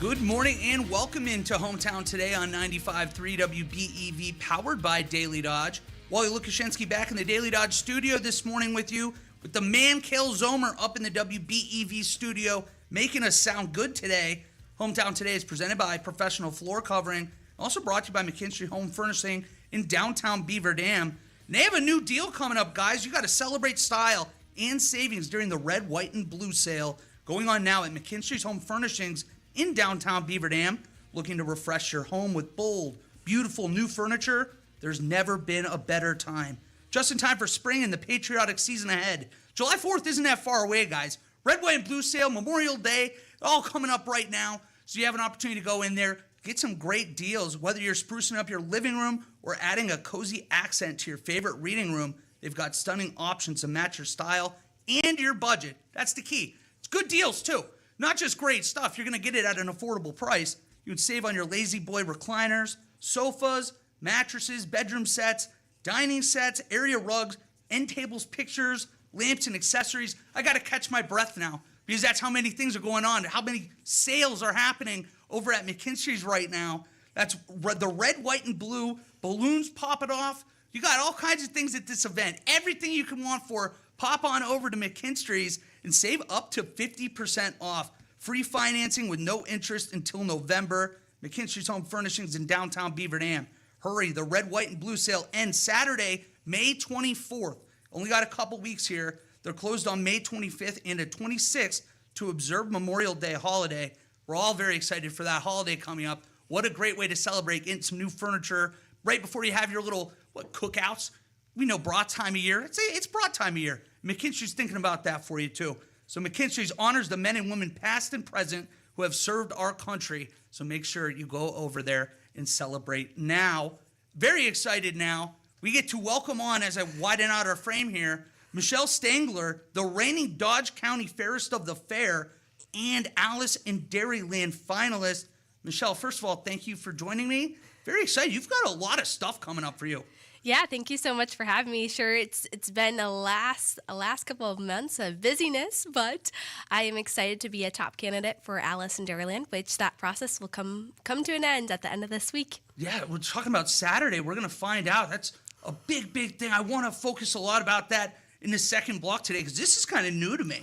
Good morning and welcome into Hometown Today on 95.3 WBEV, powered by Daily Dodge. Wally Lukashenski back in the Daily Dodge studio this morning with you, with the man Cale Zomer up in the WBEV studio, making us sound good today. Hometown Today is presented by Professional Floor Covering, also brought to you by McKinstry Home Furnishing in downtown Beaver Dam. And they have a new deal coming up, guys. You got to celebrate style and savings during the red, white, and blue sale going on now at McKinstry's Home Furnishings in downtown Beaver Dam. Looking to refresh your home with bold, beautiful new furniture? There's never been a better time. Just in time for spring and the patriotic season ahead. July 4th isn't that far away, guys. Red, white, and blue sale, Memorial Day, all coming up right now. So you have an opportunity to go in there, get some great deals. Whether you're sprucing up your living room or adding a cozy accent to your favorite reading room, they've got stunning options to match your style and your budget. That's the key. It's good deals, too. Not just great stuff, you're going to get it at an affordable price. You can save on your Lazy Boy recliners, sofas, mattresses, bedroom sets, dining sets, area rugs, end tables, pictures, lamps, and accessories. I got to catch my breath now because that's how many things are going on, how many sales are happening over at McKinstry's right now. That's the red, white, and blue, balloons popping off. You got all kinds of things at this event. Everything you can want for, pop on over to McKinstry's and save up to 50% off. Free financing with no interest until November. McKinstry's Home Furnishings in downtown Beaver Dam. Hurry, the red, white, and blue sale ends Saturday, May 24th. Only got a couple weeks here. They're closed on May 25th and the 26th to observe Memorial Day holiday. We're all very excited for that holiday coming up. What a great way to celebrate, getting some new furniture right before you have your little, cookouts. We know brat time of year. It's brat time of year. McKinstry's thinking about that for you, too. So McKinstry's honors the men and women past and present who have served our country. So make sure you go over there and celebrate now. Very excited now. We get to welcome on, as I widen out our frame here, Michelle Stangler, the reigning Dodge County Fairest of the Fair, and Alice and Dairyland finalist. Michelle, first of all, thank you for joining me. Very excited. You've got a lot of stuff coming up for you. Yeah, thank you so much for having me. Sure, it's been a last couple of months of busyness, but I am excited to be a top candidate for Alice in Dairyland, which that process will come to an end at the end of this week. Yeah, we're talking about Saturday. We're going to find out. That's a big thing. I want to focus a lot about that in the second block today because this is kind of new to me.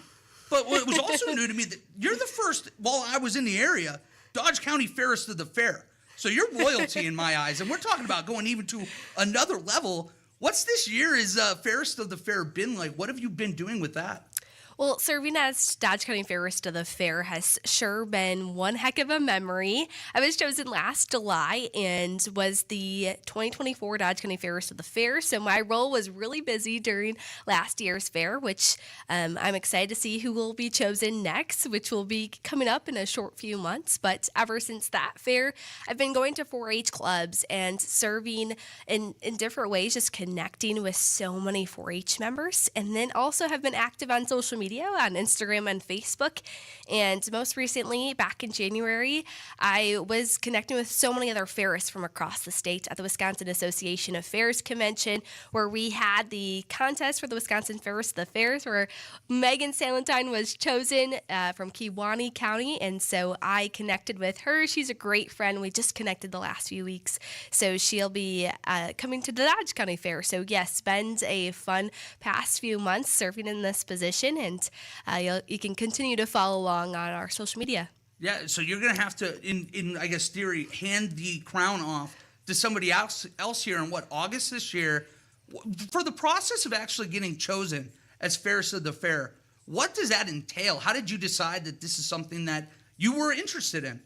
But what was also new to me, that you're the first, while I was in the area, Dodge County Fairest of the Fair. So you're royalty in my eyes, and we're talking about going even to another level. What's this year is Fairest of the Fair been like? What have you been doing with that? Well, serving as Dodge County Fairest of the Fair has sure been one heck of a memory. I was chosen last July and was the 2024 Dodge County Fairest of the Fair, so my role was really busy during last year's fair, which I'm excited to see who will be chosen next, which will be coming up in a short few months. But ever since that fair, I've been going to 4-H clubs and serving in different ways, just connecting with so many 4-H members, and then also have been active on social media on Instagram and Facebook. And most recently, back in January, I was connecting with so many other fairs from across the state at the Wisconsin Association of Fairs Convention, where we had the contest for the Wisconsin Fairest of the Fairs, where Megan Salentine was chosen from Kewaunee County. And so I connected with her. She's a great friend. We just connected the last few weeks. So she'll be coming to the Dodge County Fair. So yes, spend a fun past few months serving in this position, and you can continue to follow along on our social media. Yeah, so you're going to have to, in I guess, theory, hand the crown off to somebody else here in, August this year. For the process of actually getting chosen as Fairest of the Fair, what does that entail? How did you decide that this is something that you were interested in?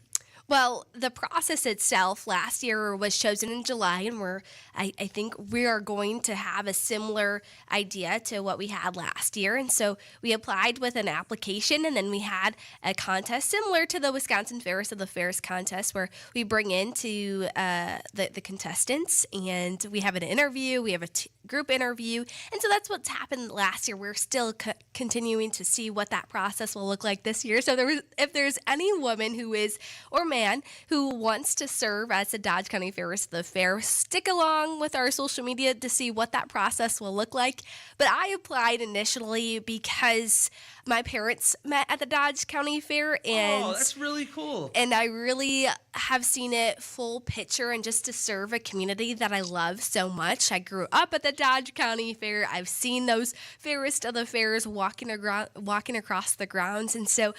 Well, the process itself last year was chosen in July, and I think we are going to have a similar idea to what we had last year. And so we applied with an application, and then we had a contest similar to the Wisconsin Fairest of the Fairs contest, where we bring into the contestants, and we have an interview, we have a group interview. And so that's what's happened last year. We're still continuing to see what that process will look like this year. So if there's any woman who is, or man who wants to serve as the Dodge County Fairest of the Fair. Stick along with our social media to see what that process will look like. But I applied initially because my parents met at the Dodge County Fair, and that's really cool. And I really have seen it full picture, and just to serve a community that I love so much. I grew up at the Dodge County Fair. I've seen those Fairest of the Fairs walking across the grounds, and so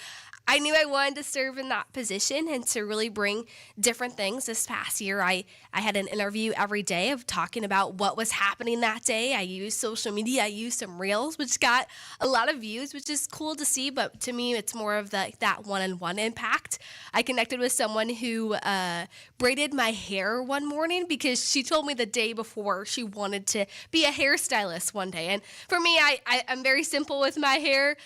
I knew I wanted to serve in that position and to really bring different things. This past year, I had an interview every day of talking about what was happening that day. I used social media. I used some reels, which got a lot of views, which is cool to see. But to me, it's more of that one-on-one impact. I connected with someone who braided my hair one morning because she told me the day before she wanted to be a hairstylist one day. And for me, I'm very simple with my hair,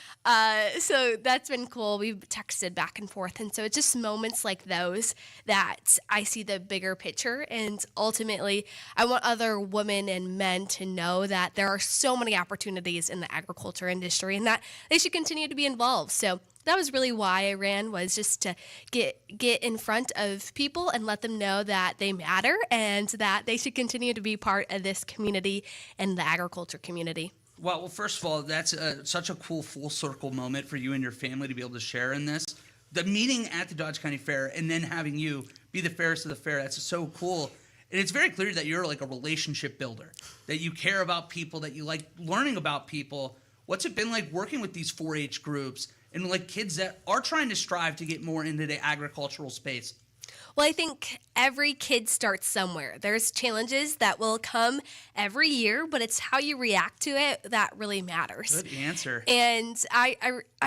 so that's been cool. We've texted back and forth, and so it's just moments like those that I see the bigger picture, and ultimately I want other women and men to know that there are so many opportunities in the agriculture industry and that they should continue to be involved. So that was really why I ran, was just to get in front of people and let them know that they matter and that they should continue to be part of this community and the agriculture community. Well, first of all, that's such a cool full circle moment for you and your family to be able to share in this. The meeting at the Dodge County Fair and then having you be the fairest of the fair, that's so cool. And it's very clear that you're like a relationship builder, that you care about people, that you like learning about people. What's it been like working with these 4-H groups and like kids that are trying to strive to get more into the agricultural space? Well, I think every kid starts somewhere. There's challenges that will come every year, but it's how you react to it that really matters. Good answer. And I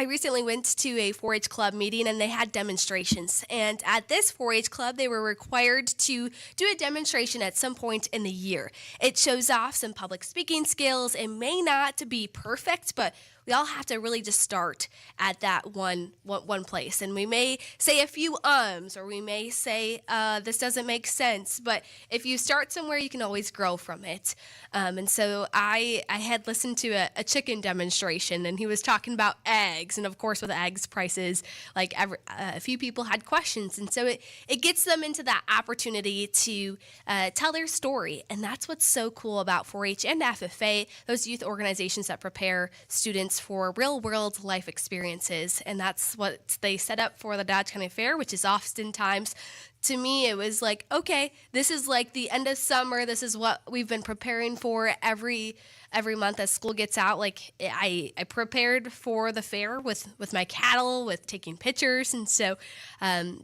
recently went to a 4-H club meeting, and they had demonstrations. And at this 4-H club, they were required to do a demonstration at some point in the year. It shows off some public speaking skills. It may not be perfect, but we all have to really just start at that one place. And we may say a few ums, or we may say, this doesn't make sense. But if you start somewhere, you can always grow from it. And so I had listened to a chicken demonstration, and he was talking about eggs. And of course, with eggs prices, like a few people had questions. And so it gets them into that opportunity to tell their story. And that's what's so cool about 4-H and FFA, those youth organizations that prepare students for real-world life experiences. And that's what they set up for the Dodge County Fair, which is oftentimes, to me, it was like, okay, this is like the end of summer. This is what we've been preparing for every month as school gets out. Like I prepared for the fair with my cattle, with taking pictures. And so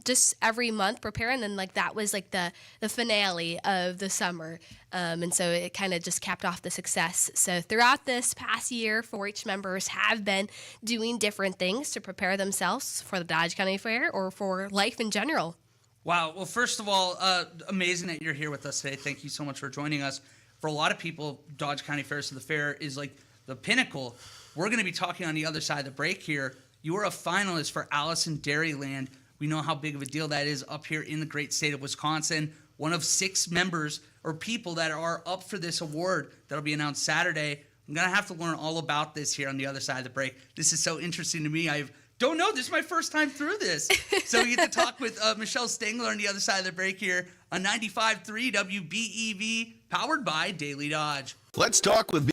just every month preparing, and like that was like the finale of the summer. And so it kind of just capped off the success. So throughout this past year, 4-H members have been doing different things to prepare themselves for the Dodge County Fair or for life in general. Wow. Well, first of all, amazing that you're here with us today. Thank you so much for joining us. For a lot of people, Dodge County Fairest of the Fair is like the pinnacle. We're going to be talking on the other side of the break here. You are a finalist for Allison Dairyland. We know how big of a deal that is up here in the great state of Wisconsin. One of 6 members or people that are up for this award that'll be announced Saturday. I'm going to have to learn all about this here on the other side of the break. This is so interesting to me. Don't know. This is my first time through this. So we get to talk with Michelle Stengler on the other side of the break here on 95.3 WBEV, powered by Daily Dodge. Let's talk with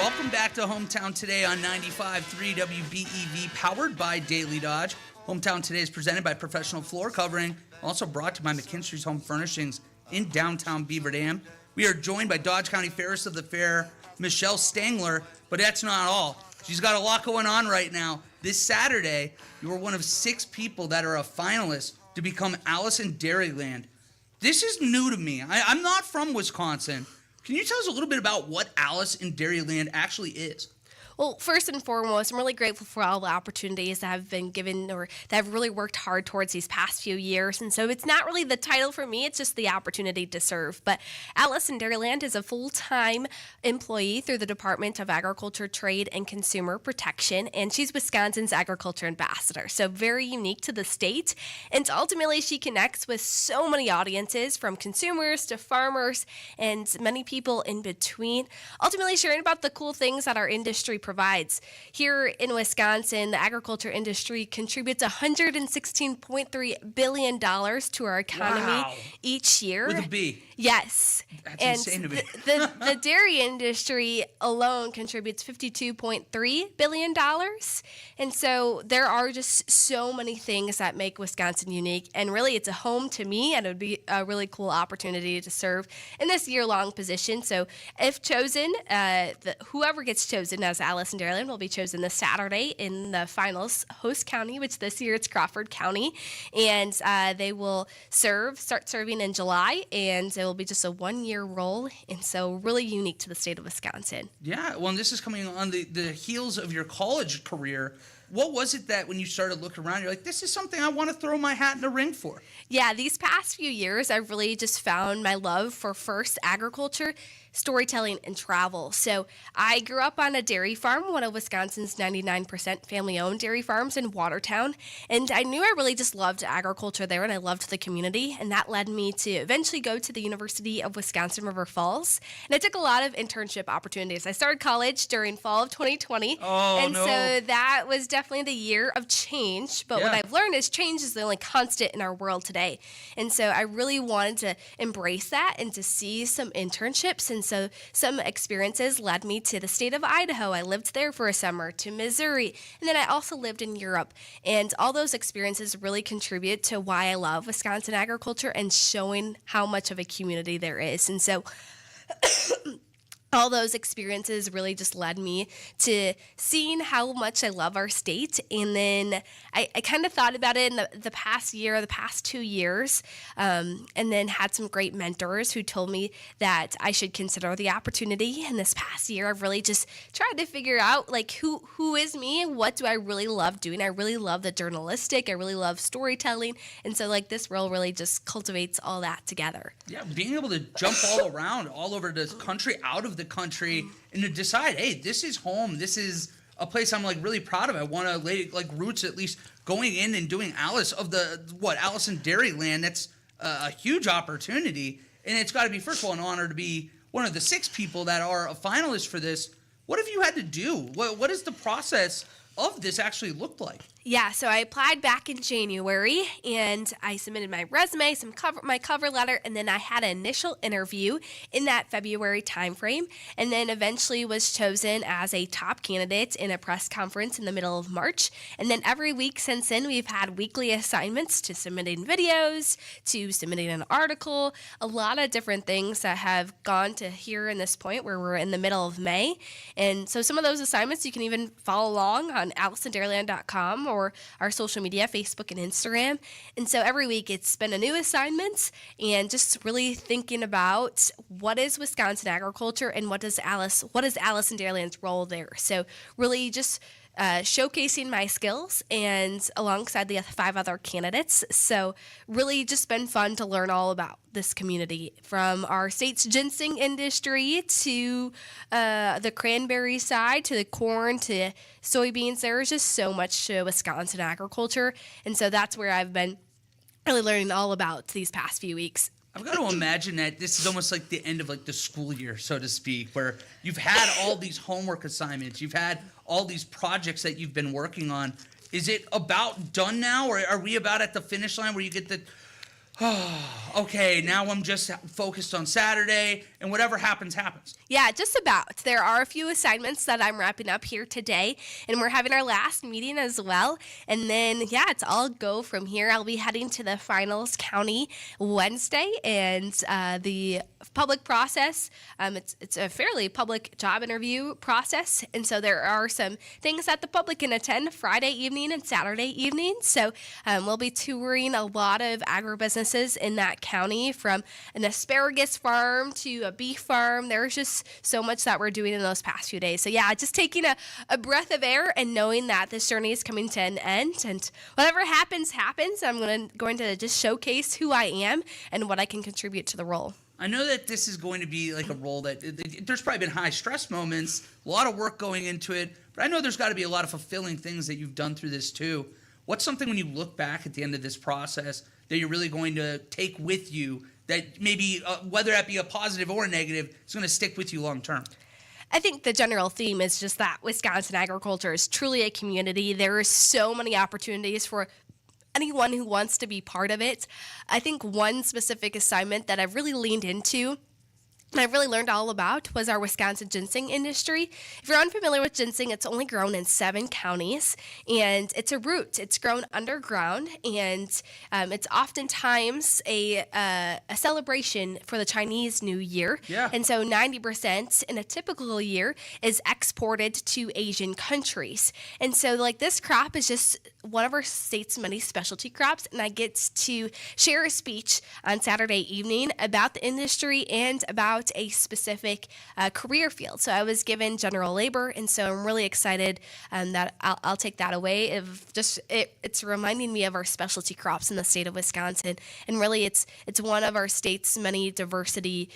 Welcome back to Hometown Today on 95.3 WBEV, powered by Daily Dodge. Hometown Today is presented by Professional Floor Covering, also brought to you by McKinstry's Home Furnishings in downtown Beaver Dam. We are joined by Dodge County Fairest of the Fair, Michelle Stangler, but that's not all. She's got a lot going on right now. This Saturday, you were one of 6 people that are a finalist to become Alice in Dairyland. This is new to me. I'm not from Wisconsin. Can you tell us a little bit about what Alice in Dairyland actually is? Well, first and foremost, I'm really grateful for all the opportunities that have been given or that I've really worked hard towards these past few years. And so it's not really the title for me, it's just the opportunity to serve. But Alice in Dairyland is a full-time employee through the Department of Agriculture, Trade, and Consumer Protection, and she's Wisconsin's Agriculture Ambassador, so very unique to the state. And ultimately, she connects with so many audiences, from consumers to farmers and many people in between, ultimately sharing about the cool things that our industry provides. Here in Wisconsin, the agriculture industry contributes $116.3 billion to our economy each year. With a B. Yes. That's and insane to me. the dairy industry alone contributes $52.3 billion. And so there are just so many things that make Wisconsin unique. And really, it's a home to me, and it would be a really cool opportunity to serve in this year-long position. So if chosen, whoever gets chosen as Alice in Dairyland will be chosen this Saturday in the finals host county, which this year it's Crawford County. And they will start serving in July, and it will be just a one-year role, and so really unique to the state of Wisconsin. Yeah, well, and this is coming on the heels of your college career. What was it that when you started looking around, you're like, this is something I want to throw my hat in the ring for? Yeah, these past few years, I've really just found my love for first agriculture, storytelling, and travel. So I grew up on a dairy farm, one of Wisconsin's 99% family-owned dairy farms in Watertown, and I knew I really just loved agriculture there, and I loved the community, and that led me to eventually go to the University of Wisconsin-River Falls, and I took a lot of internship opportunities. I started college during fall of 2020, so that was definitely the year of change, but what I've learned is change is the only constant in our world today, and so I really wanted to embrace that and to see some internships. And so some experiences led me to the state of Idaho. I lived there for a summer, to Missouri, and then I also lived in Europe. And all those experiences really contribute to why I love Wisconsin agriculture and showing how much of a community there is. And so all those experiences really just led me to seeing how much I love our state. And then I kind of thought about it in the past year, the past 2 years, and then had some great mentors who told me that I should consider the opportunity. And this past year, I've really just tried to figure out, like, who is me and what do I really love doing. I really love the journalistic. I really love storytelling. And so, like, this role really just cultivates all that together. Yeah, being able to jump all around, all over the country, out of the country, and to decide, hey, this is home. This is a place I'm, like, really proud of. I want to lay, like, roots, at least going in and doing Alice in Dairyland. That's a huge opportunity, and it's got to be, first of all, an honor to be one of the 6 people that are a finalist for this. What have you had to do? What does the process of this actually look like? Yeah, so I applied back in January, and I submitted my resume, my cover letter, and then I had an initial interview in that February timeframe, and then eventually was chosen as a top candidate in a press conference in the middle of March. And then every week since then, we've had weekly assignments, to submitting videos, to submitting an article, a lot of different things that have gone to here in this point where we're in the middle of May. And so some of those assignments you can even follow along on AliceInDairyland.com or our social media, Facebook and Instagram. And so every week it's been a new assignment, and just really thinking about what is Wisconsin agriculture and what is Alice in Dairyland's role there. So really just showcasing my skills and alongside the 5 other candidates. So really just been fun to learn all about this community, from our state's ginseng industry to the cranberry side, to the corn, to soybeans. There's just so much to Wisconsin agriculture. And so that's where I've been really learning all about these past few weeks. I've got to imagine that this is almost like the end of, like, the school year, so to speak, where you've had all these homework assignments, you've had all these projects that you've been working on. Is it about done now, or are we about at the finish line where you get the, Okay, now I'm just focused on Saturday, and whatever happens, happens. Yeah, just about. There are a few assignments that I'm wrapping up here today, and we're having our last meeting as well. And then, yeah, it's all go from here. I'll be heading to the finals county Wednesday, and the public process, it's a fairly public job interview process, and so there are some things that the public can attend Friday evening and Saturday evening. So we'll be touring a lot of agribusinesses in that county, from an asparagus farm to a beef farm. There's just so much that we're doing in those past few days. So yeah, just taking a breath of air and knowing that this journey is coming to an end, and whatever happens, happens. I'm going to just showcase who I am and what I can contribute to the role. I know that this is going to be like a role that there's probably been high stress moments, a lot of work going into it, but I know there's got to be a lot of fulfilling things that you've done through this too. What's something when you look back at the end of this process that you're really going to take with you that maybe, whether that be a positive or a negative, is going to stick with you long term? I think the general theme is just that Wisconsin agriculture is truly a community. There are so many opportunities for anyone who wants to be part of it. I think one specific assignment that I've really leaned into and I've really learned all about was our Wisconsin ginseng industry. If you're unfamiliar with ginseng, it's only grown in 7 counties, and it's a root. It's grown underground, and it's oftentimes a celebration for the Chinese New Year. Yeah. And so 90% in a typical year is exported to Asian countries. And so like this crop is just one of our state's many specialty crops, and I get to share a speech on Saturday evening about the industry and about a specific career field. So I was given general labor, and so I'm really excited that I'll take that away. It's reminding me of our specialty crops in the state of Wisconsin, and really it's one of our state's many diversity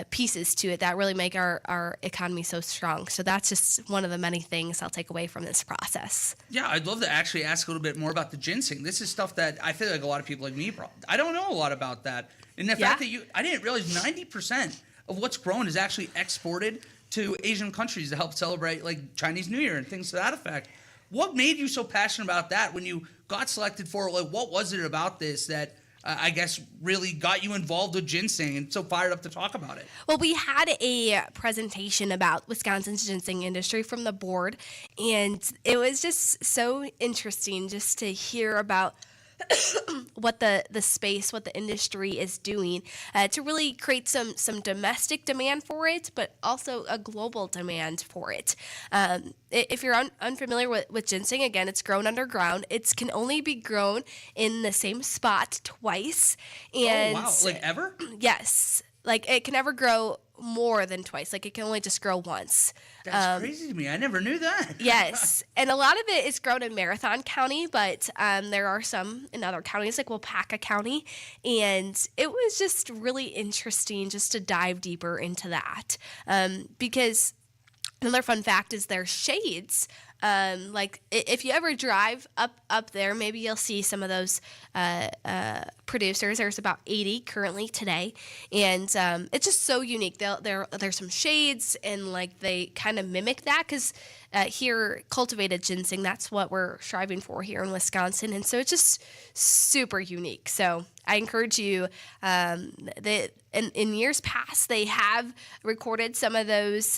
pieces to it that really make our economy so strong. So that's just one of the many things I'll take away from this process. Yeah, I'd love to actually ask a little bit more about the ginseng. This is stuff that I feel like a lot of people like me, I don't know a lot about that. And the fact that I didn't realize 90% of what's grown is actually exported to Asian countries to help celebrate like Chinese New Year and things to that effect. What made you so passionate about that when you got selected for it? Like, what was it about this that I guess really got you involved with ginseng and so fired up to talk about it? Well, we had a presentation about Wisconsin's ginseng industry from the board, and it was just so interesting just to hear about what the space, what the industry is doing to really create some domestic demand for it, but also a global demand for it. If you're unfamiliar with ginseng, again, it's grown underground. It can only be grown in the same spot twice. And oh, wow. Like ever? Yes. Like it can never grow more than twice. Like it can only just grow once. That's crazy to me. I never knew that. Yes. And a lot of it is grown in Marathon County, but there are some in other counties like Wapaka County. And it was just really interesting just to dive deeper into that. Because another fun fact is there's shades. Like if you ever drive up there, maybe you'll see some of those producers. There's about 80 currently today, and it's just so unique. There's some shades, and like they kind of mimic that because here cultivated ginseng, that's what we're striving for here in Wisconsin, and so it's just super unique. So I encourage you. In years past, they have recorded some of those.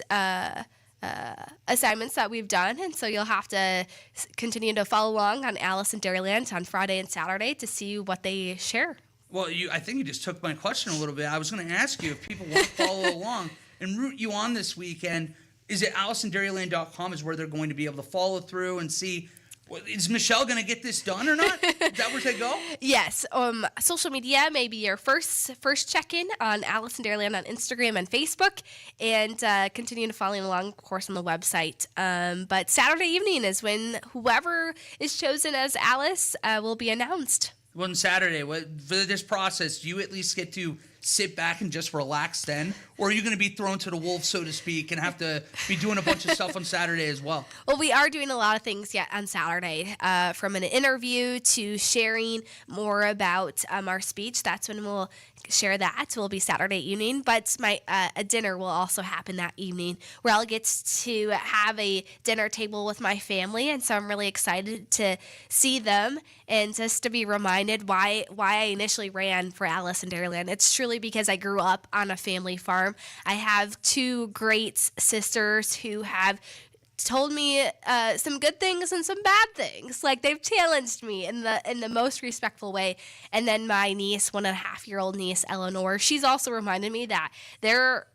Assignments that we've done, and so you'll have to continue to follow along on Alice and Dairyland on Friday and Saturday to see what they share. Well, I think you just took my question a little bit. I was going to ask you if people want to follow along and root you on this weekend. Is it AllisonDairyland.com is where they're going to be able to follow through and see? Is Michelle going to get this done or not? Is that where they go? Yes. Social media may be your first check-in on Alice and Dairyland on Instagram and Facebook, and continue to follow along, of course, on the website. But Saturday evening is when whoever is chosen as Alice will be announced. Well, on Saturday, for this process, you at least get to sit back and just relax then? Or are you going to be thrown to the wolves, so to speak, and have to be doing a bunch of stuff on Saturday as well? Well, we are doing a lot of things yet on Saturday, from an interview to sharing more about our speech. That's when we'll share that. Will be Saturday evening, but a dinner will also happen that evening where I'll get to have a dinner table with my family, and so I'm really excited to see them and just to be reminded why I initially ran for Alice in Dairyland. It's truly because I grew up on a family farm. I have two great sisters who have told me some good things and some bad things. Like, they've challenged me in the most respectful way. And then my niece, 1.5-year-old niece, Eleanor, she's also reminded me that their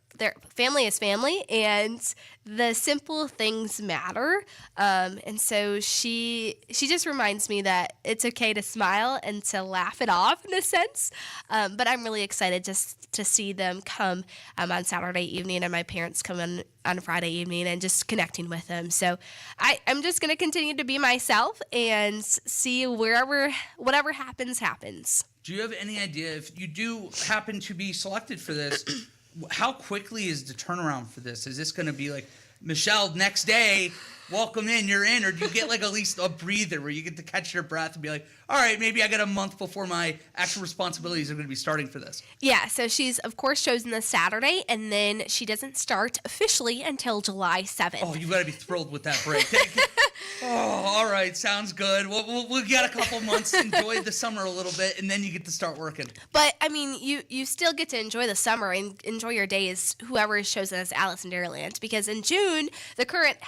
family is family, and the simple things matter. And so she just reminds me that it's okay to smile and to laugh it off in a sense. But I'm really excited just to see them come on Saturday evening, and my parents come in on Friday evening, and just connecting with them. So I'm just going to continue to be myself and see whatever happens. Do you have any idea, if you do happen to be selected for this, how quickly is the turnaround for this? Is this going to be like, Michelle, next day, welcome in, you're in? Or do you get like at least a breather where you get to catch your breath and be like, all right, maybe I got a month before my actual responsibilities are going to be starting for this? Yeah, so she's, of course, chosen this Saturday, and then she doesn't start officially until July 7th. Oh, you got to be thrilled with that break. Oh, all right, sounds good. We'll get a couple months, enjoy the summer a little bit, and then you get to start working. But, I mean, you still get to enjoy the summer and enjoy your days, whoever is chosen as Alice in Dairyland, because in June, the current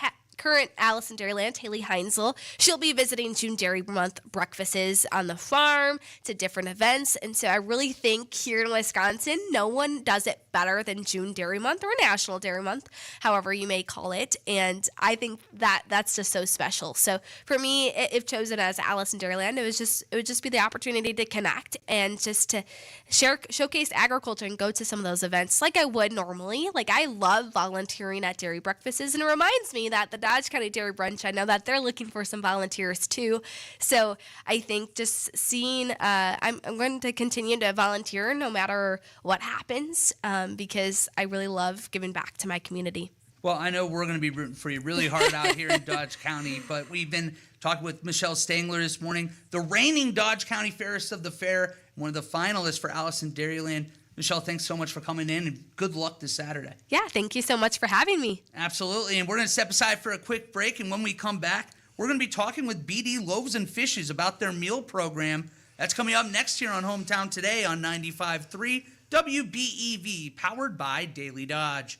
Alice in Dairyland, Haley Heinzel, she'll be visiting June Dairy Month breakfasts on the farm to different events. And so I really think here in Wisconsin, no one does it better than June Dairy Month, or National Dairy Month, however you may call it. And I think that's just so special. So for me, if chosen as Alice in Dairyland, it would just be the opportunity to connect and just to showcase agriculture and go to some of those events like I would normally. Like, I love volunteering at dairy breakfasts, and it reminds me that the Dodge County Dairy Brunch, I know that they're looking for some volunteers too. So I think just seeing, I'm going to continue to volunteer no matter what happens, because I really love giving back to my community. Well, I know we're going to be rooting for you really hard out here in Dodge County, but we've been talking with Michelle Stangler this morning, the reigning Dodge County Fairest of the Fair, one of the finalists for Alice in Dairyland. Michelle, thanks so much for coming in, and good luck this Saturday. Yeah, thank you so much for having me. Absolutely, and we're going to step aside for a quick break, and when we come back, we're going to be talking with BD Loaves and Fishes about their meal program. That's coming up next here on Hometown Today on 95.3 WBEV, powered by Daily Dodge.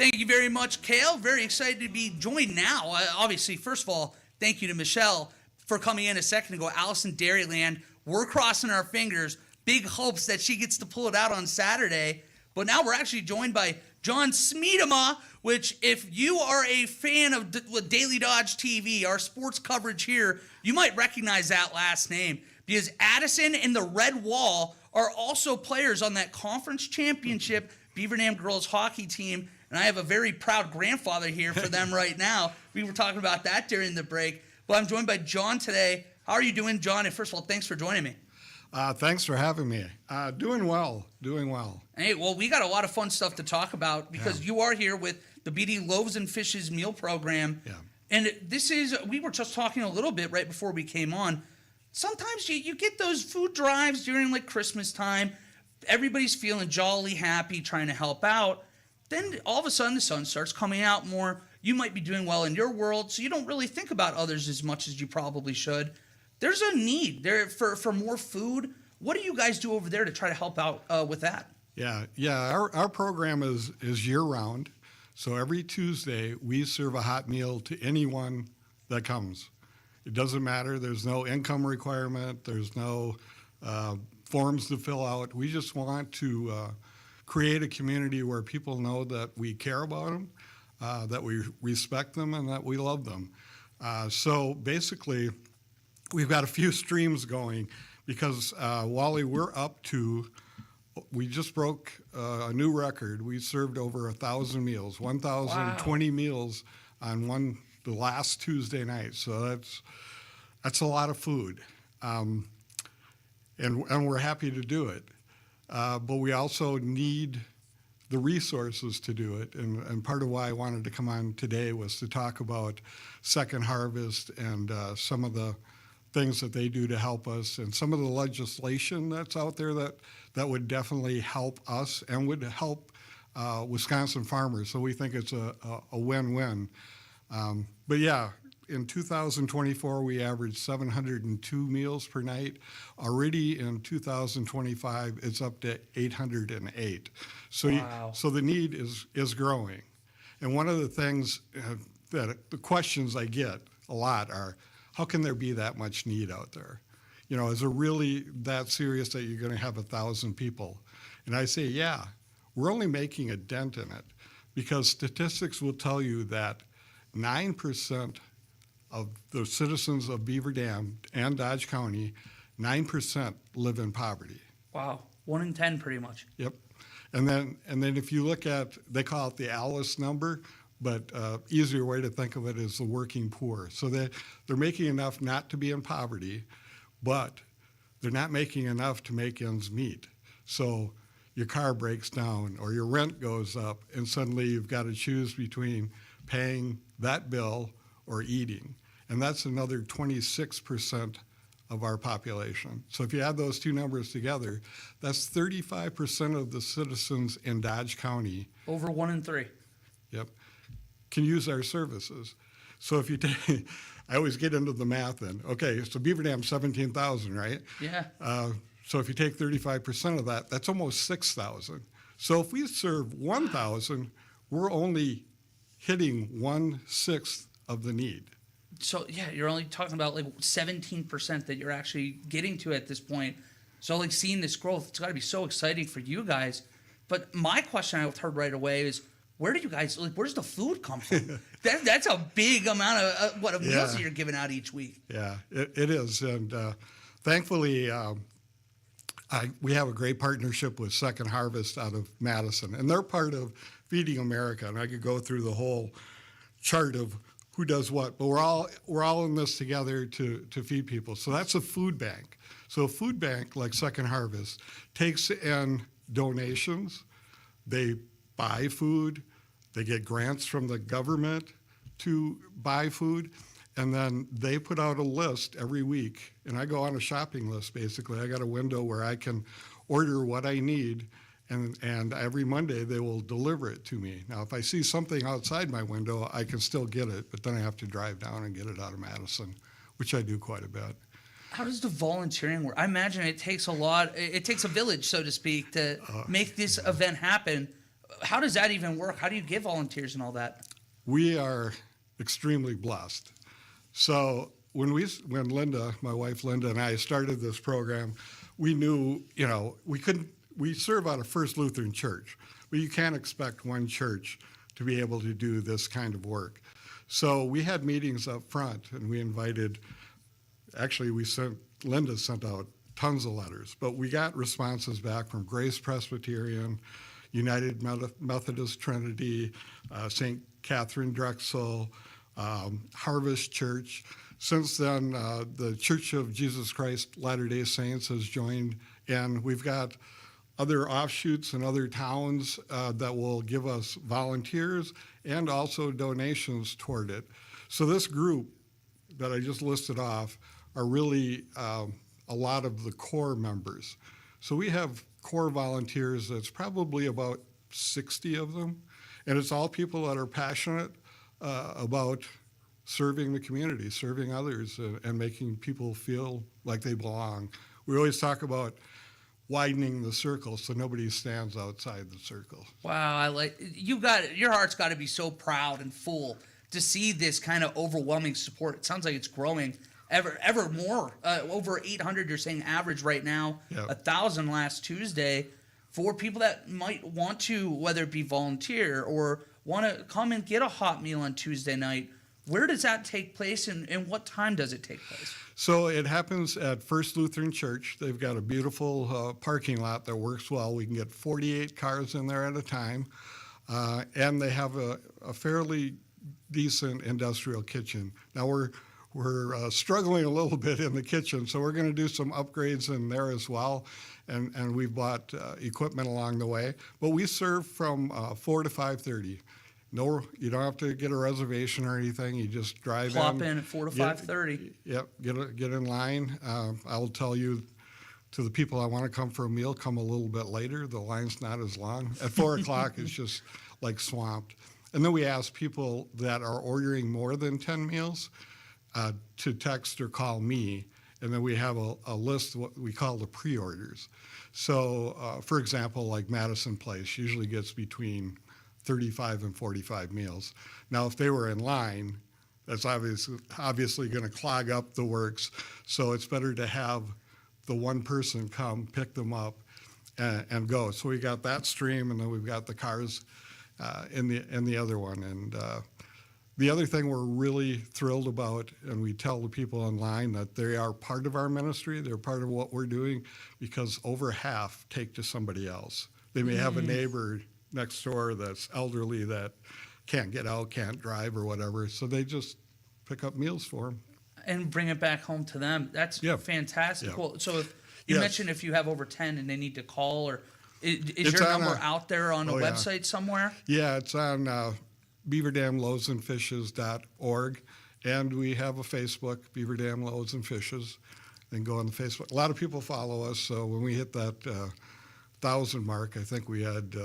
Thank you very much, Kale. Very excited to be joined now. Obviously, first of all, thank you to Michelle for coming in a second ago. Allison Dairyland, we're crossing our fingers. Big hopes that she gets to pull it out on Saturday. But now we're actually joined by John Smeedema, which if you are a fan of Daily Dodge TV, our sports coverage here, you might recognize that last name because Addison and the Red Wall are also players on that conference championship Beaver Dam girls hockey team. And I have a very proud grandfather here for them right now. We were talking about that during the break. Well, I'm joined by John today. How are you doing, John? And first of all, thanks for joining me. Thanks for having me. Doing well. Hey, well, we got a lot of fun stuff to talk about because you are here with the BD Loaves and Fishes meal program. Yeah. And this is, we were just talking a little bit right before we came on. Sometimes you get those food drives during like Christmas time. Everybody's feeling jolly happy, trying to help out. Then all of a sudden the sun starts coming out more. You might be doing well in your world, so you don't really think about others as much as you probably should. There's a need there for more food. What do you guys do over there to try to help out with that? Yeah. Our program is year round. So every Tuesday we serve a hot meal to anyone that comes. It doesn't matter. There's no income requirement. There's no forms to fill out. We just want to create a community where people know that we care about them, that we respect them, and that we love them. So basically, we've got a few streams going because, Wally, we just broke a new record. We served over 1,000 meals, 1,020 meals on the last Tuesday night. So that's a lot of food. And we're happy to do it. But we also need the resources to do it. And part of why I wanted to come on today was to talk about Second Harvest and some of the things that they do to help us and some of the legislation that's out there that would definitely help us and would help Wisconsin farmers. So we think it's a win-win. But yeah, in 2024, we averaged 702 meals per night. Already in 2025, it's up to 808. So, wow. So the need is growing. And one of the things the questions I get a lot are, how can there be that much need out there? You know, is it really that serious that you're going to have 1,000 people? And I say, yeah, we're only making a dent in it because statistics will tell you that 9% of the citizens of Beaver Dam and Dodge County, 9% live in poverty. Wow, 1 in 10 pretty much. Yep. And then if you look at, they call it the Alice number, but easier way to think of it is the working poor. So they're making enough not to be in poverty, but they're not making enough to make ends meet. So your car breaks down or your rent goes up, and suddenly you've got to choose between paying that bill or eating. And that's another 26% of our population. So if you add those two numbers together, that's 35% of the citizens in Dodge County. Over 1 in 3. Yep. Can use our services. So if you take, I always get into the math then. Okay, so Beaver Dam 17,000, right? Yeah. So if you take 35% of that, that's almost 6,000. So if we serve 1,000, we're only hitting 1/6 of the need. So yeah, you're only talking about like 17% that you're actually getting to at this point. So like seeing this growth, it's got to be so exciting for you guys. But my question I heard right away is, where do you guys, like, where's the food come from? That's a big amount of meals that you're giving out each week. Yeah, it is. And thankfully, we have a great partnership with Second Harvest out of Madison. And they're part of Feeding America. And I could go through the whole chart of who does what. But we're all in this together to feed people. So that's a food bank. So a food bank like Second Harvest takes in donations. They buy food. They get grants from the government to buy food, and then they put out a list every week, and I go on a shopping list, basically. I got a window where I can order what I need, and every Monday they will deliver it to me. Now, if I see something outside my window, I can still get it, but then I have to drive down and get it out of Madison, which I do quite a bit. How does the volunteering work? I imagine it takes a village, so to speak, to make this event happen. how does that even work? How do you get volunteers and all that? We are extremely blessed. So when Linda, my wife Linda, and I started this program, we knew, we serve out of First Lutheran Church, but you can't expect one church to be able to do this kind of work. So we had meetings up front, and Linda sent out tons of letters, but we got responses back from Grace Presbyterian, United Methodist Trinity, St. Catherine Drexel, Harvest Church. Since then, the Church of Jesus Christ Latter-day Saints has joined, and we've got other offshoots in other towns that will give us volunteers and also donations toward it. So this group that I just listed off are really a lot of the core members. So we have core volunteers that's probably about 60 of them, and it's all people that are passionate about serving the community, serving others, and making people feel like they belong. We always talk about widening the circle so nobody stands outside the circle. Wow, your heart's got to be so proud and full to see this kind of overwhelming support. It sounds like it's growing ever more. Over 800, you're saying average right now. Yep. 1,000 last Tuesday for people that might want to, whether it be volunteer or want to come and get a hot meal on Tuesday night. Where does that take place, and what time does it take place? So it happens at First Lutheran Church. They've got a beautiful parking lot that works well. We can get 48 cars in there at a time, and they have a fairly decent industrial kitchen. Now we're struggling a little bit in the kitchen, so we're going to do some upgrades in there as well, and we've bought equipment along the way. But we serve from 4 to 5:30. No, you don't have to get a reservation or anything. You just drive Plop in at 4 to 5:30. Yep, get in line. I'll tell you, to the people that want to come for a meal, come a little bit later. The line's not as long. At 4 o'clock, it's just like swamped. And then we ask people that are ordering more than 10 meals to text or call me. And then we have a list of what we call the pre-orders. So, for example, like Madison Place usually gets between 35 and 45 meals. Now, if they were in line, that's obviously going to clog up the works. So it's better to have the one person come, pick them up, and go. So we got that stream, and then we've got the cars in the other one. And the other thing we're really thrilled about, and we tell the people online that they are part of our ministry, they're part of what we're doing, because over half take to somebody else. They may have a neighbor next door that's elderly that can't get out, can't drive or whatever, so they just pick up meals for them. And bring it back home to them. That's fantastic. Yep. Well, so if you mentioned if you have over 10 and they need to call, or is your number out there on a website somewhere? Yeah, it's on beaverdamloavesandfishes.org, and we have a Facebook, Beaver Dam Loaves and Fishes, and go on the Facebook. A lot of people follow us, so when we hit that 1,000 mark, I think we had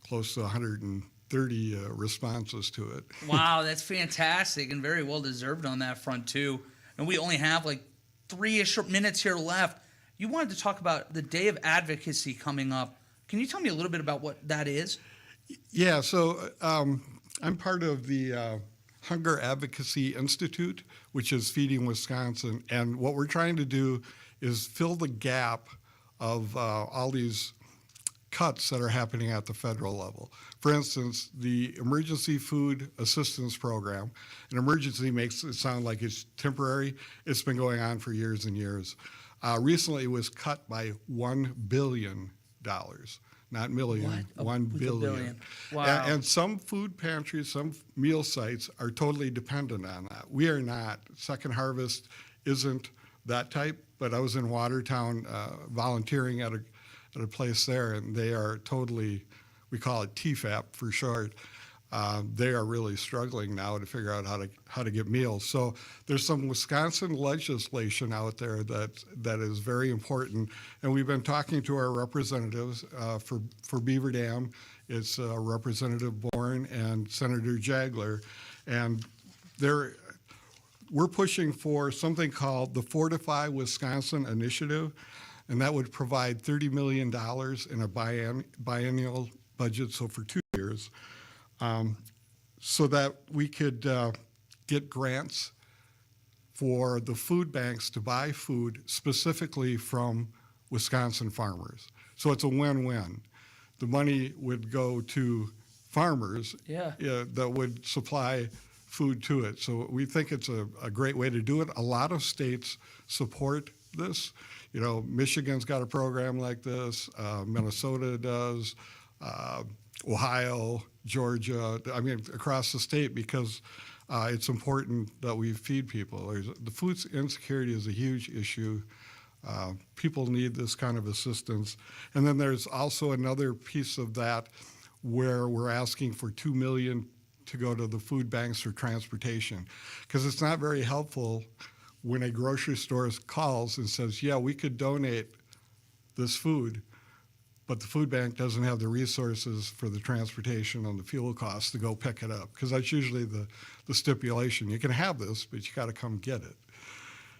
close to 130 responses to it. Wow, that's fantastic and very well deserved on that front too. And we only have like 3-ish minutes here left. You wanted to talk about the Day of Advocacy coming up. Can you tell me a little bit about what that is? Yeah, so I'm part of the Hunger Advocacy Institute, which is Feeding Wisconsin, and what we're trying to do is fill the gap of all these cuts that are happening at the federal level. For instance, the Emergency Food Assistance Program, an emergency makes it sound like it's temporary. It's been going on for years and years. Recently, it was cut by $1 billion, not million, What? $1 billion. Wow. And some food pantries, some meal sites are totally dependent on that. We are not. Second Harvest isn't that type, but I was in Watertown volunteering at a place there, and they are totally, we call it TFAP for short. They are really struggling now to figure out how to get meals. So there's some Wisconsin legislation out there that is very important, and we've been talking to our representatives for Beaver Dam. It's Representative Bourne and Senator Jagler, and we're pushing for something called the Fortify Wisconsin Initiative, and that would provide $30 million in a biennial budget, so for 2 years, so that we could get grants for the food banks to buy food specifically from Wisconsin farmers. So it's a win-win. The money would go to farmers that would supply food to it. So we think it's a great way to do it. A lot of states support this. You know, Michigan's got a program like this. Minnesota does. Ohio, Georgia, I mean, across the state, because it's important that we feed people. The food insecurity is a huge issue. People need this kind of assistance. And then there's also another piece of that where we're asking for $2 million to go to the food banks for transportation, because it's not very helpful when a grocery store calls and says, yeah, we could donate this food, but the food bank doesn't have the resources for the transportation and the fuel costs to go pick it up, because that's usually the stipulation. You can have this, but you got to come get it.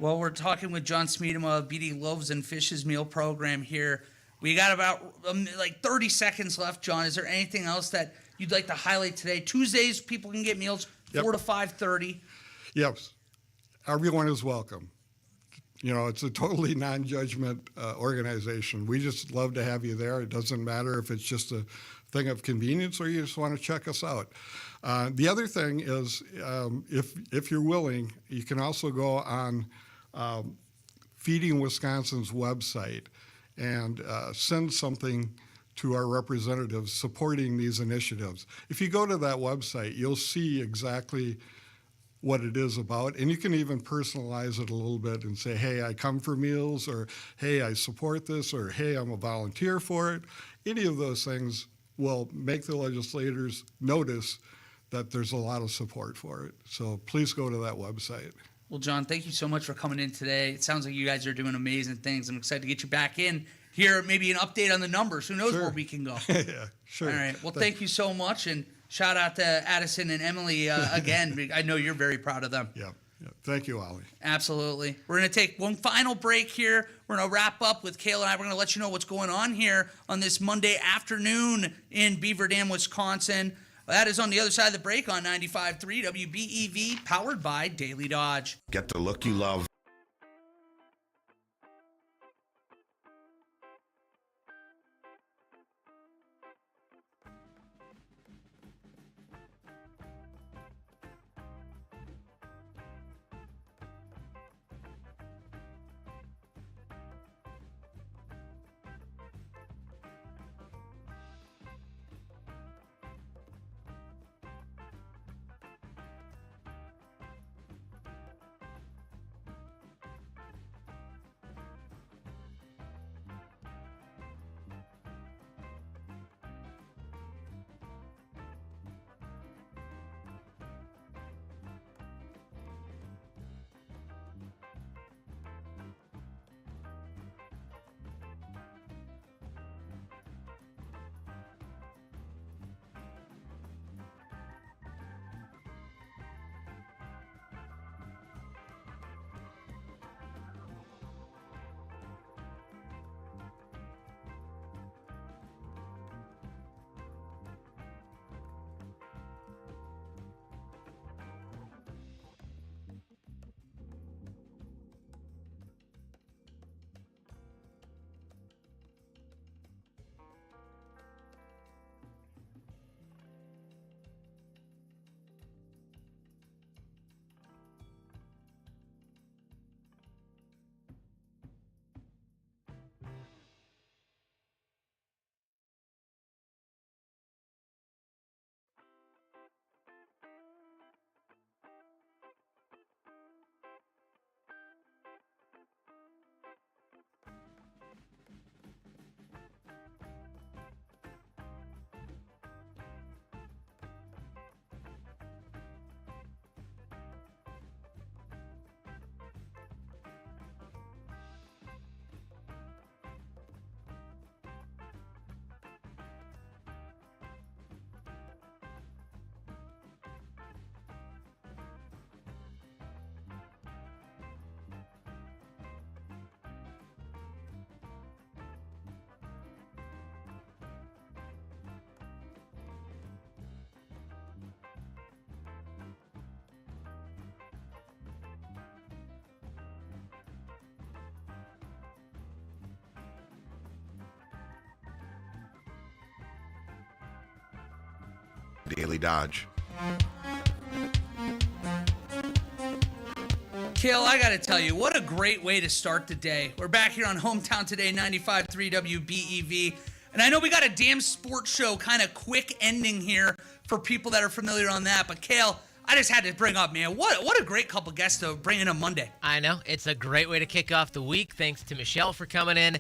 Well, we're talking with John Smeedema of BD Loaves and Fishes meal program here. We got about like 30 seconds left, John. Is there anything else that you'd like to highlight today? Tuesdays, people can get meals 4 to 5:30. Yes, everyone is welcome. You know, it's a totally non-judgment organization. We just love to have you there. It doesn't matter if it's just a thing of convenience or you just want to check us out. The other thing is, if you're willing, you can also go on Feeding Wisconsin's website and send something to our representatives supporting these initiatives. If you go to that website, you'll see exactly what it is about, and you can even personalize it a little bit and say, hey, I come for meals, or hey, I support this, or hey, I'm a volunteer for it. Any of those things will make the legislators notice that there's a lot of support for it. So please go to that website. Well, John, thank you so much for coming in today. It sounds like you guys are doing amazing things. I'm excited to get you back in here, maybe an update on the numbers. Who knows where we can go? Yeah, sure. All right. Well, thank you so much, and shout out to Addison and Emily again. I know you're very proud of them. Yeah. Thank you, Ollie. Absolutely. We're going to take one final break here. We're going to wrap up with Kayla and I. We're going to let you know what's going on here on this Monday afternoon in Beaver Dam, Wisconsin. That is on the other side of the break on 95.3 WBEV, powered by Daily Dodge. Get the look you love. Daily Dodge. Kale, I got to tell you, what a great way to start the day. We're back here on Hometown Today, 95.3 WBEV. And I know we got a damn sports show kind of quick ending here for people that are familiar on that. But Kale, I just had to bring up, man, what a great couple guests to bring in on Monday. I know. It's a great way to kick off the week. Thanks to Michelle for coming in.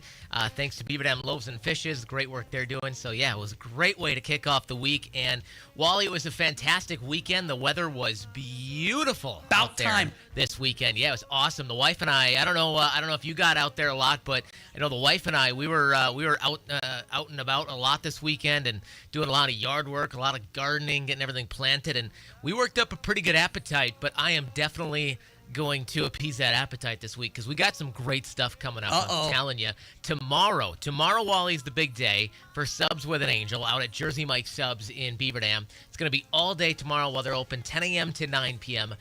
Thanks to Beaver Loaves and Fishes. Great work they're doing. So, yeah, it was a great way to kick off the week. And, Wally, it was a fantastic weekend. The weather was beautiful out there time this weekend. Yeah, it was awesome. The wife and I don't know if you got out there a lot, but I know the wife and I, we were out and about a lot this weekend and doing a lot of yard work, a lot of gardening, getting everything planted, and we worked up a pretty good appetite. But I am definitely going to appease that appetite this week because we got some great stuff coming up. I'm telling you. Tomorrow, Wally's the big day for Subs with an Angel out at Jersey Mike's Subs in Beaver Dam. It's going to be all day tomorrow while they're open 10 a.m. to 9 p.m.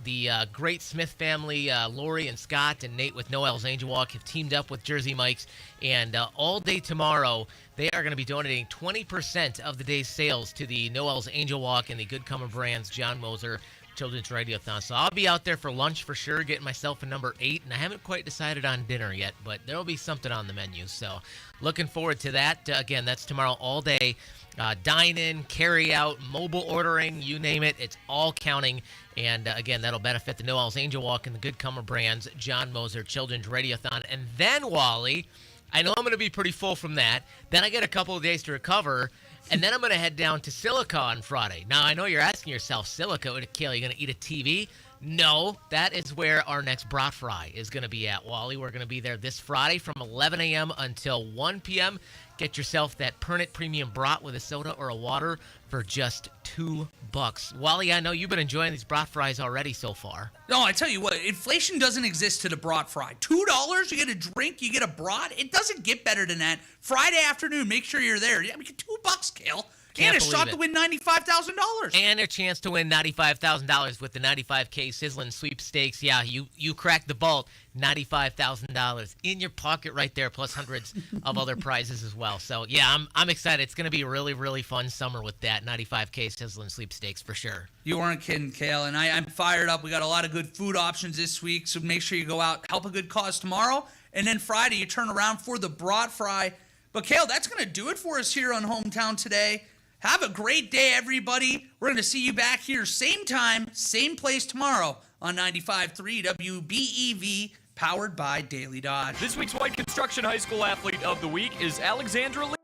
The great Smith family, Lori and Scott and Nate with Noel's Angel Walk have teamed up with Jersey Mike's, and all day tomorrow they are going to be donating 20% of the day's sales to the Noel's Angel Walk and the Good Comer Brands John Moser Children's Radiothon. So I'll be out there for lunch for sure, getting myself a number 8, and I haven't quite decided on dinner yet, but there'll be something on the menu. So looking forward to that. Again, that's tomorrow all day. Dine-in, carry-out, mobile ordering, you name it, it's all counting. And again, that'll benefit the Noel's Angel Walk and the Good Comer Brands John Moser Children's Radiothon. And then, Wally, I know I'm going to be pretty full from that. Then I get a couple of days to recover. And then I'm going to head down to Silica on Friday. Now, I know you're asking yourself, Silica, Kale, you going to eat a TV? No, that is where our next brat fry is going to be at, Wally. We're going to be there this Friday from 11 a.m. until 1 p.m. Get yourself that Pernod Premium brat with a soda or a water for just $2. Wally, I know you've been enjoying these brat fries already so far. No, I tell you what, inflation doesn't exist to the brat fry. $2, you get a drink, you get a brat. It doesn't get better than that. Friday afternoon, make sure you're there. Yeah, we get $2, Kale. And a shot to win $95,000. And a chance to win $95,000 with the 95K Sizzling Sweepstakes. Yeah, you cracked the vault, $95,000 in your pocket right there, plus hundreds of other prizes as well. So, yeah, I'm excited. It's going to be a really, really fun summer with that 95K Sizzling Sweepstakes for sure. You weren't kidding, Kale. And I'm fired up. We got a lot of good food options this week, so make sure you go out, help a good cause tomorrow. And then Friday, you turn around for the brat fry. But, Kale, that's going to do it for us here on Hometown Today. Have a great day, everybody. We're going to see you back here same time, same place tomorrow on 95.3 WBEV, powered by Daily Dodge. This week's White Construction High School Athlete of the Week is Alexandra Lee.